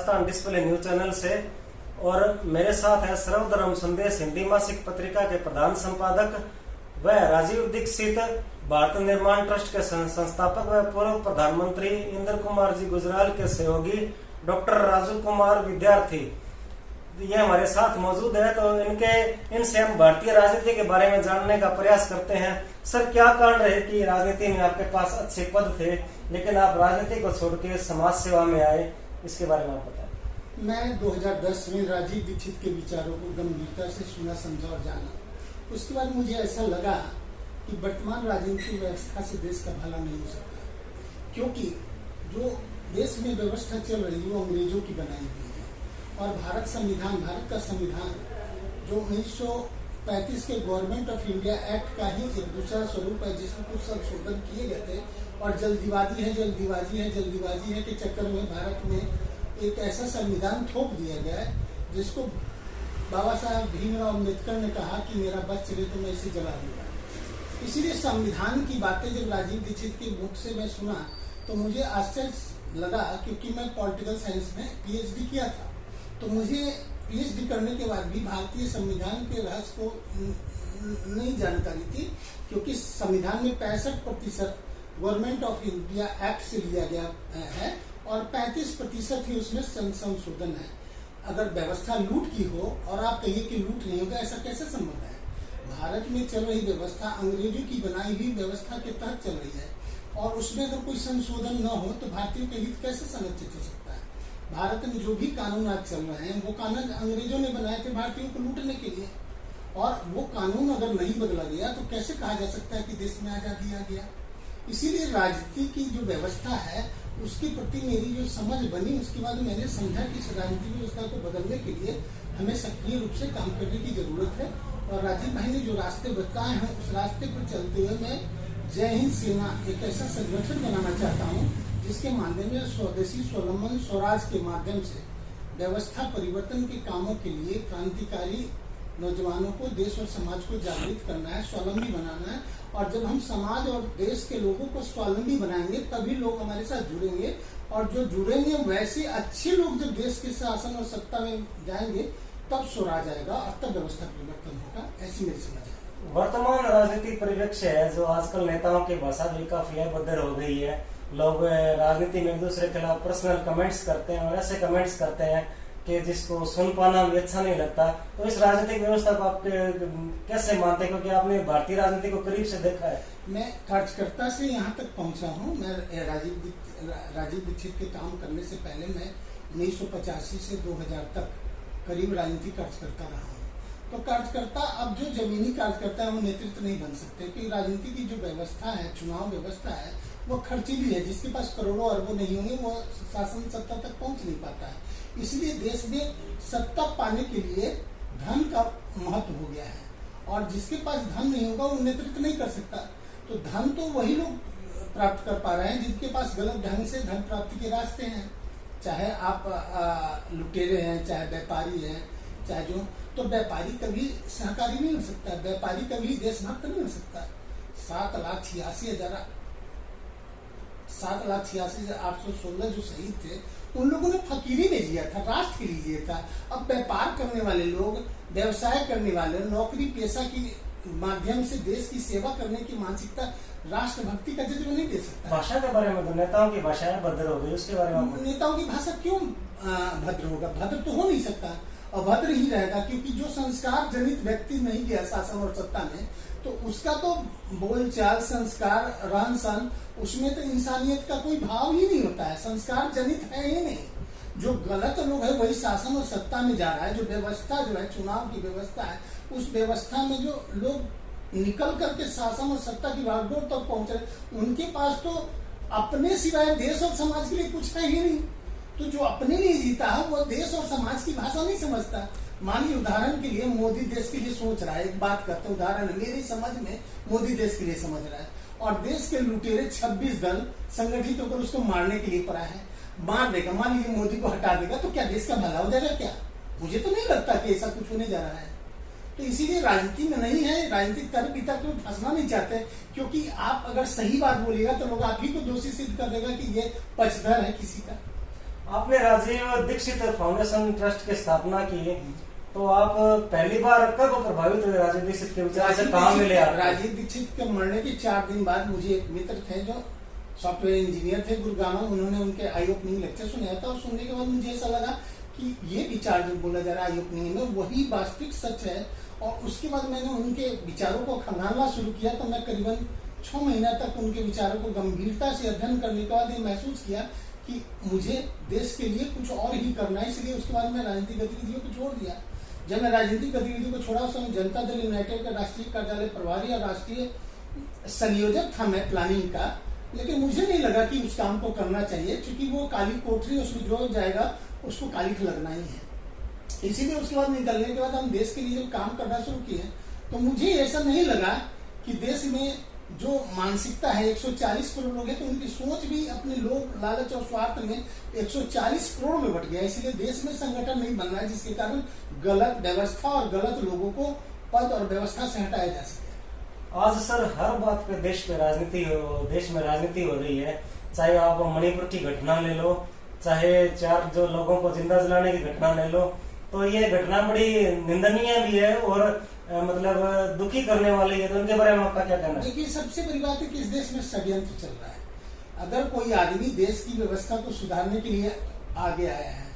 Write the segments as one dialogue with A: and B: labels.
A: Rajasthan display news channel से। और मेरे साथ है सर्वधर्म संदेश हिंदी मासिक पत्रिका के प्रधान संपादक व राजीव दीक्षित भारत निर्माण ट्रस्ट के संस्थापक व पूर्व प्रधानमंत्री इंद्र कुमार जी गुजराल के सहयोगी डॉक्टर राजू कुमार विद्यार्थी, ये हमारे साथ मौजूद है। तो इनसे हम भारतीय राजनीति के बारे में जानने का प्रयास करते हैं। सर, क्या कारण रहे कि राजनीति में आपके पास अच्छे पद थे लेकिन आप राजनीति को छोड़ के समाज सेवा में आए, इसके बारे में आप बताएं।
B: मैं 2010 में राजीव दीक्षित के विचारों को गंभीरता से सुना, समझा और जाना। उसके बाद मुझे ऐसा लगा कि वर्तमान राजनीतिक व्यवस्था से देश का भला नहीं हो सकता, क्योंकि जो देश में व्यवस्था चल रही है वो अंग्रेजों की बनाई हुई है। और भारत का संविधान जो 1935 के गवर्नमेंट ऑफ इंडिया एक्ट का ही एक दूसरा स्वरूप है, जिसमें कुछ संशोधन किए गए थे। और जल्दीबाजी है के चक्कर में भारत में एक ऐसा संविधान थोप दिया गया है जिसको बाबा साहब भीमराव अम्बेडकर ने कहा कि मेरा बस चले तो मैं इसे जला दूंगा। इसीलिए संविधान की बातें जब राजीव दीक्षित के मुख से मैं सुना तो मुझे आश्चर्य लगा, क्योंकि मैं पॉलिटिकल साइंस में पीएचडी किया था। तो मुझे पीएचडी करने के बाद भी भारतीय संविधान के रहस्य को नहीं जानकारी थी, क्योंकि संविधान में 65% गवर्नमेंट ऑफ इंडिया एक्ट से लिया गया है और 35% ही उसमें संशोधन है। अगर व्यवस्था लूट की हो और आप कहिए कि लूट नहीं होगा, ऐसा कैसे संभव है? भारत में चल रही व्यवस्था अंग्रेजों की बनाई हुई व्यवस्था के तहत चल रही है और उसमें अगर कोई संशोधन न हो तो भारतीयों के हित कैसे संरक्षित हो सकता है? भारत में जो भी कानून आज चल रहे हैं वो कानून अंग्रेजों ने बनाए थे भारतीयों को लूटने के लिए, और वो कानून अगर नहीं बदला गया तो कैसे कहा जा सकता है कि देश में आजादी आ गया? इसीलिए राजनीति की जो व्यवस्था है उसके प्रति मेरी जो समझ बनी, उसके बाद मैंने समझा कि इस राजनीतिक व्यवस्था को बदलने के लिए हमें सक्रिय रूप से काम करने की जरूरत है। और राजीव भाई ने जो रास्ते बताए हैं उस रास्ते पर चलते हुए मैं जय हिंद सेना एक ऐसा संगठन बनाना चाहता हूँ जिसके माध्यम में स्वदेशी स्वावलंबन स्वराज के माध्यम से व्यवस्था परिवर्तन के कामों के लिए क्रांतिकारी नौजवानों को, देश और समाज को जागृत करना है, स्वावलंबी बनाना है। और जब हम समाज और देश के लोगों को स्वावलंबी बनाएंगे तभी लोग हमारे साथ जुड़ेंगे, और जो जुड़ेंगे वैसे अच्छे लोग जब देश के शासन और सत्ता में जाएंगे तब स्वराज आएगा और तब व्यवस्था परिवर्तन होगा। ऐसी मेरी समझ है।
A: वर्तमान राजनीतिक परिप्रेक्ष्य है जो आजकल नेताओं की भाषा भी काफी अभद्र हो गई है। लोग राजनीति में एक दूसरे के खिलाफ पर्सनल कमेंट्स करते हैं और ऐसे कमेंट्स करते हैं कि जिसको सुन पाना भी अच्छा नहीं लगता। तो इस राजनीतिक व्यवस्था को आप कैसे मानते हैं, क्योंकि आपने भारतीय राजनीति को करीब से देखा है?
B: मैं कार्यकर्ता से यहाँ तक पहुँचा हूँ। मैं राजीव दीक्षित के काम करने से पहले मैं 1985 से 2000 तक करीब राजनीतिक कार्यकर्ता रहा हूँ। तो कार्यकर्ता अब जो जमीनी कार्यकर्ता है वो नेतृत्व नहीं बन सकते, क्योंकि राजनीति की जो व्यवस्था है, चुनाव व्यवस्था है, वो खर्चीली है। जिसके पास करोड़ों अरबों नहीं होंगे वो शासन सत्ता तक पहुँच नहीं पाता है। इसलिए देश में सत्ता पाने के लिए धन का महत्व हो गया है, और जिसके पास धन नहीं होगा वो नेतृत्व नहीं कर सकता। तो धन तो वही लोग प्राप्त कर पा रहे हैं जिनके पास गलत ढंग से धन प्राप्ति के रास्ते हैं। चाहे आप लुटेरे हैं, चाहे व्यापारी हैं, चाहे जो, तो व्यापारी कभी सहकारी नहीं हो सकता, व्यापारी कभी देशभक्त नहीं हो सकता। 7,86,816 जो शहीद थे उन लोगों ने फकीरी में जिया था, राष्ट्र के लिए जिया था। अब व्यापार करने वाले लोग, व्यवसाय करने वाले, नौकरी पेशा की माध्यम से देश की सेवा करने की मानसिकता राष्ट्रभक्ति का जज्बा नहीं दे सकता।
A: भाषा के बारे में तो नेताओं की भाषा भद्र हो गई, उसके बारे में?
B: नेताओं की भाषा क्यों भद्र होगा? भद्र तो हो नहीं सकता, अभद्र ही रहेगा, क्योंकि जो संस्कार जनित व्यक्ति नहीं गया शासन और सत्ता में तो उसका तो बोलचाल, संस्कार, रहन सहन, उसमें तो इंसानियत का कोई भाव ही नहीं होता है। संस्कार जनित है ही नहीं। जो गलत लोग है वही शासन और सत्ता में जा रहा है। जो व्यवस्था जो है, चुनाव की व्यवस्था है, उस व्यवस्था में जो लोग निकल करके शासन और सत्ता की बागडोर तक पहुंच रहे, उनके पास तो अपने सिवाय देश और समाज के लिए कुछ है ही नहीं। तो जो अपने लिए जीता है वो देश और समाज की भाषा नहीं समझता। मान लीजिए उदाहरण के लिए मोदी देश के लिए सोच रहा है, एक बात करते हैं, उदाहरण मेरी समझ में मोदी देश के लिए समझ रहा है, और देश के लुटेरे 26 दल संगठित होकर उसको मारने के लिए पड़ा है, मार देगा। मान लीजिए मोदी को हटा देगा तो क्या देश का भला हो जाएगा? क्या, मुझे तो नहीं लगता कि ऐसा कुछ होने जा रहा है। तो इसीलिए राजनीति में नहीं है, राजनीतिक तर्क वितर्क में फंसना नहीं चाहते, क्योंकि आप अगर सही बात बोलिएगा तो लोग आप ही को दोषी सिद्ध कर देगा कि ये पक्षधर है किसी का।
A: आपने राजीव दीक्षित फाउंडेशन ट्रस्ट की स्थापना की, तो आप पहली बार कब प्रभावित हुए राजीव दीक्षित के विचार से? कहाँ मिले आप?
B: राजीव दीक्षित के मरने के 4 दिन बाद मुझे एक मित्र थे जो सॉफ्टवेयर इंजीनियर थे गुरुग्राम, उन्होंने उनके आई ओपनिंग लेक्चर सुनाया था, और सुनने के बाद मुझे ऐसा लगा कि ये विचार जो बोला जा रहा है आई ओपनिंग में वही वास्तविक सच है। और उसके बाद मैंने उनके विचारों को खंगालना शुरू किया, तो मैं करीबन 6 महीना तक उनके विचारों को गंभीरता से अध्ययन करने के बाद ये महसूस किया कि मुझे देश के लिए कुछ और ही करना है। इसलिए उसके बाद मैं राजनीतिक गतिविधियों को छोड़ दिया। जब मैं राजनीतिक गतिविधियों को छोड़ा, उस समय जनता दल यूनाइटेड का राष्ट्रीय कार्यालय प्रभारी और राष्ट्रीय संयोजक था मैं प्लानिंग का, लेकिन मुझे नहीं लगा कि उस काम को करना चाहिए, क्योंकि वो काली कोठरी उसमें जो जाएगा उसको कालिख लगना ही है। इसीलिए उसके बाद निकलने के बाद हम देश के लिए जब काम करना शुरू किए, तो मुझे ऐसा नहीं लगा कि देश में जो मानसिकता है 140 करोड़ लोग हैं, तो उनकी सोच भी अपने लोग लालच और स्वार्थ में 140 करोड़ में बट गया। इसलिए देश में संगठन नहीं बन रहा है, जिसके कारण गलत व्यवस्था और गलत लोगों को पद और व्यवस्था से हटाया जा सके।
A: आज सर हर बात पे देश में राजनीति हो रही है। चाहे आप मणिपुर की घटना ले लो, चाहे 4 जो लोगों को जिंदा जलाने की घटना ले लो, तो ये घटना बड़ी निंदनीय भी है और मतलब दुखी करने वाली है। तो उनके बारे में आपका क्या कहना है?
B: देखिए, सबसे बड़ी बात है कि इस देश में षड्यंत्र चल रहा है। अगर कोई आदमी देश की व्यवस्था को सुधारने के लिए आगे आया है,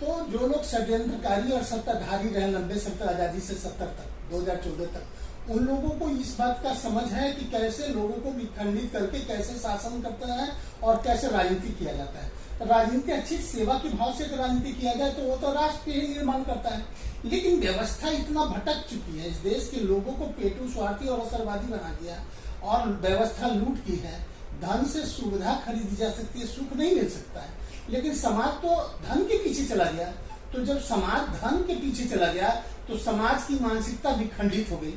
B: तो जो लोग षड्यंत्रकारी और सत्ताधारी रहे 90 से आजादी से 70 तक 2014 तक, उन लोगों को इस बात का समझ है कि कैसे लोगों को विखंडित करके कैसे शासन करता है और कैसे राजनीति किया जाता है। राजनीति अच्छी सेवा के भाव से राजनीति किया जाए तो वो तो राष्ट्र ही निर्माण करता है। लेकिन व्यवस्था इतना भटक चुकी है, इस देश के लोगों को पेटू, स्वार्थी और असरवादी बना दिया, और व्यवस्था लूट की है। धन से सुविधा खरीदी जा सकती है, सुख नहीं मिल सकता है। लेकिन समाज तो धन के पीछे चला गया। तो जब समाज धन के पीछे चला गया, तो समाज की मानसिकता विखंडित हो गई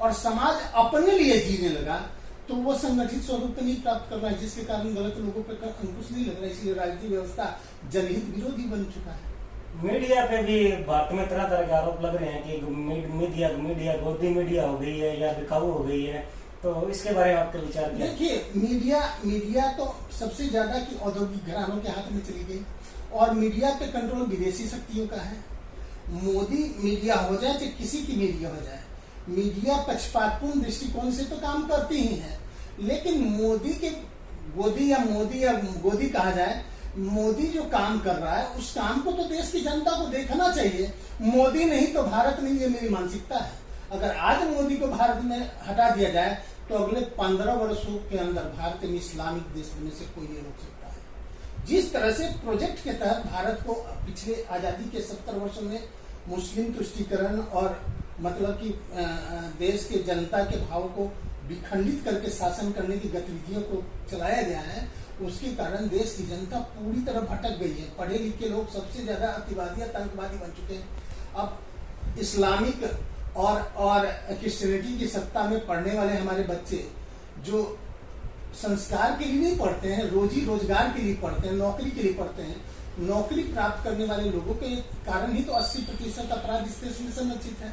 B: और समाज अपने लिए जीने लगा। तो वो संगठित स्वरूप नहीं प्राप्त कर रहा है, जिसके कारण गलत लोगों पर अंकुश नहीं लग रहा है। इसलिए राजनीतिक व्यवस्था जनहित विरोधी बन चुका है।
A: मीडिया पे भी भारत में तरह तरह के आरोप लग रहे हैं कि मीडिया गोदी मीडिया हो गई है या बिकाऊ हो गई है। तो इसके बारे में आपके विचार क्या?
B: देखिए, मीडिया तो सबसे ज्यादा की औद्योगिक घरानों के हाथ में चली गई, और मीडिया पे कंट्रोल विदेशी शक्तियों का है। मोदी मीडिया हो जाए चाहे किसी की मीडिया हो जाए, मीडिया पक्षपातपूर्ण दृष्टिकोण से तो काम करती ही है। लेकिन मोदी के गोदी या गोदी कहा जाए, मोदी जो काम कर रहा है उस काम को तो देश की जनता को देखना चाहिए। मोदी नहीं तो भारत नहीं, ये मेरी मानसिकता है। अगर आज मोदी को भारत में हटा दिया जाए, तो अगले 15 वर्षों के अंदर भारत में इस्लामिक देश बनने से कोई नहीं रोक सकता है। जिस तरह से प्रोजेक्ट के तहत भारत को पिछले आजादी के 70 वर्षों में मुस्लिम तुष्टीकरण और मतलब कि देश के जनता के भाव को विखंडित करके शासन करने की गतिविधियों को चलाया गया है, उसके कारण देश की जनता पूरी तरह भटक गई है। पढ़े लिखे लोग सबसे ज्यादा अतिवादी आतंकवादी बन चुके हैं। अब इस्लामिक और क्रिश्चियनिटी की सत्ता में पढ़ने वाले हमारे बच्चे जो संस्कार के लिए नहीं पढ़ते हैं, रोजी रोजगार के लिए पढ़ते हैं, नौकरी के लिए पढ़ते हैं, नौकरी प्राप्त करने वाले लोगों के कारण ही तो 80% अपराध इस देश में संरचित है।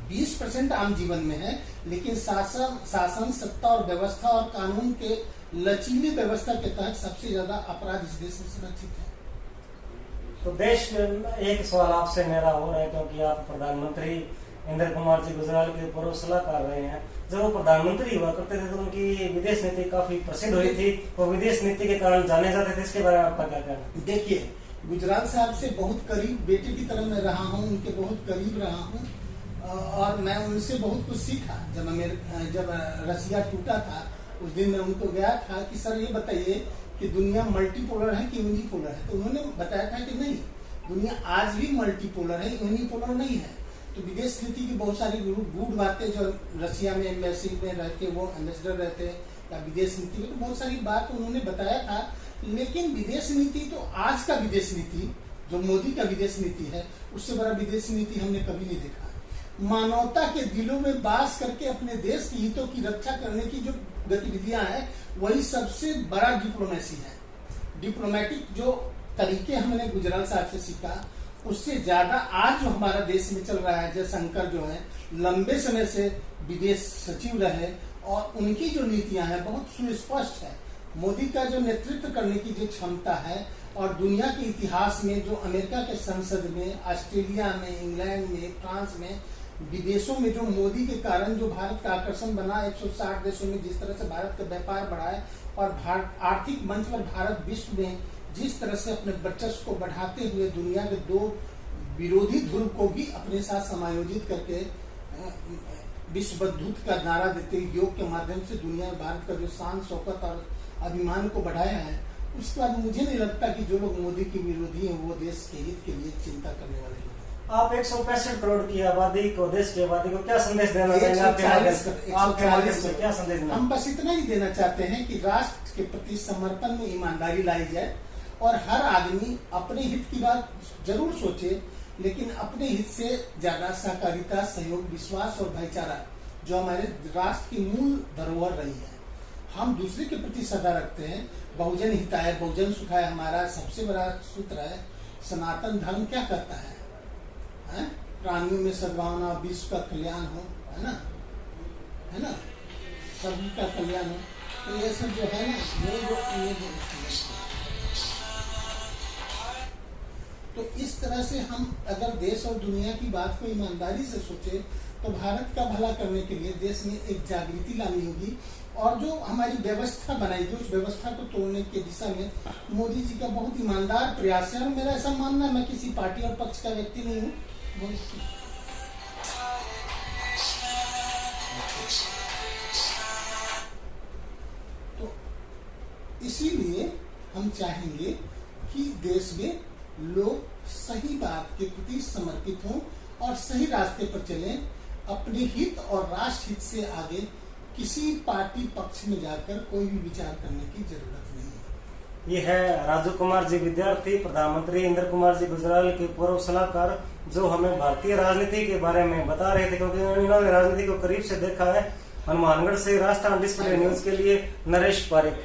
B: 20% आम जीवन में है, लेकिन शासन सत्ता और व्यवस्था और कानून के लचीली व्यवस्था के तहत सबसे ज्यादा अपराध इस देश में संरक्षित है।
A: तो देश में एक सवाल आपसे मेरा हो रहा है, क्योंकि आप प्रधानमंत्री इंद्र कुमार जी गुजराल के पूर्व सलाहकार रहे हैं। जब वो प्रधानमंत्री हुआ करते थे तो उनकी विदेश नीति काफी प्रसिद्ध हुई थी, वो विदेश नीति के कारण जाने जाते थे। इसके बारे में आपका क्या कहना?
B: देखिए, गुजराल साहब से बहुत करीब बेटे की तरह मैं रहा हूँ, उनके बहुत करीब रहा हूँ, और मैं उनसे बहुत कुछ सीखा। जब रसिया टूटा था, उस दिन मैं उनको गया था कि सर ये बताइए कि दुनिया मल्टीपोलर है कि यूनिपोलर है। तो उन्होंने बताया था कि नहीं, दुनिया आज भी मल्टीपोलर है, यूनिपोलर नहीं है। तो विदेश नीति की बहुत सारी गूढ़ बातें जो रसिया में एम्बेसी में रहते, वो एम्बेसडर रहते, या विदेश नीति में तो बहुत सारी बात उन्होंने बताया था। लेकिन विदेश नीति तो आज का विदेश नीति जो मोदी का विदेश नीति है, उससे बड़ा विदेश नीति हमने कभी नहीं देखा। मानवता के दिलों में बास करके अपने देश के हितों की रक्षा करने की जो गतिविधियां हैं, वही सबसे बड़ा डिप्लोमेसी है। डिप्लोमेटिक जो तरीके हमने गुजराल साहब से सीखा, उससे ज्यादा आज जो हमारा देश में चल रहा है, जयशंकर जो है लंबे समय से विदेश सचिव रहे, और उनकी जो नीतियां हैं बहुत सुस्पष्ट है। मोदी का जो नेतृत्व करने की जो क्षमता है, और दुनिया के इतिहास में जो अमेरिका के संसद में, ऑस्ट्रेलिया में, इंग्लैंड में, फ्रांस में, विदेशों में जो मोदी के कारण जो भारत का आकर्षण बना, 160 देशों में जिस तरह से भारत का व्यापार बढ़ा है और आर्थिक मंच पर भारत विश्व में जिस तरह से अपने वर्चस्व को बढ़ाते हुए दुनिया के दो विरोधी ध्रुव को भी अपने साथ समायोजित करके विश्व बंधुत्व का नारा देते हुए योग के माध्यम से दुनिया में भारत का जो शान शौकत और अभिमान को बढ़ाया है, उसके बाद मुझे नहीं लगता कि जो लोग मोदी के विरोधी हैं वो देश के हित के लिए चिंता करने वाले लोग हैं।
A: आप 165 करोड़ की आबादी को, देश की आबादी को क्या संदेश देना चाहेंगे? आपके माध्यम से क्या संदेश देना?
B: हम बस इतना ही देना चाहते हैं कि राष्ट्र के प्रति समर्पण में ईमानदारी लाई जाए और हर आदमी अपने हित की बात जरूर सोचे, लेकिन अपने हित से ज्यादा सहकारिता, सहयोग, विश्वास और भाईचारा जो हमारे राष्ट्र की मूल धरोहर रही है, हम दूसरे के प्रति श्रद्धा रखते हैं। बहुजन हिताय बहुजन सुखाय हमारा सबसे बड़ा सूत्र है। सनातन धर्म क्या करता है? प्राणियों में सद्भावना, विश्व का कल्याण हो, है ना, सभी का कल्याण हो। तो ये सब जो है ना, ये तो इस तरह से हम अगर देश और दुनिया की बात को ईमानदारी से सोचे तो भारत का भला करने के लिए देश में एक जागृति लानी होगी और जो हमारी व्यवस्था बनाएगी उस व्यवस्था को तोड़ने की दिशा में मोदी जी का बहुत ईमानदार प्रयास है। और मेरा ऐसा मानना है, मैं किसी पार्टी और पक्ष का व्यक्ति नहीं हूँ, तो इसीलिए हम चाहेंगे कि देश में लोग सही बात के प्रति समर्पित हों और सही रास्ते पर चलें, अपने हित और राष्ट्र हित से आगे किसी पार्टी पक्ष में जाकर कोई भी विचार करने की जरूरत नहीं है।
A: ये है राजू कुमार जी, विद्यार्थी, प्रधानमंत्री इंद्र कुमार जी गुजराल के पूर्व सलाहकार, जो हमें भारतीय राजनीति के बारे में बता रहे थे, क्योंकि इन्होंने राजनीति को करीब से देखा है। हनुमानगढ़ से राजस्थान डिस्प्ले न्यूज के लिए नरेश पारिक।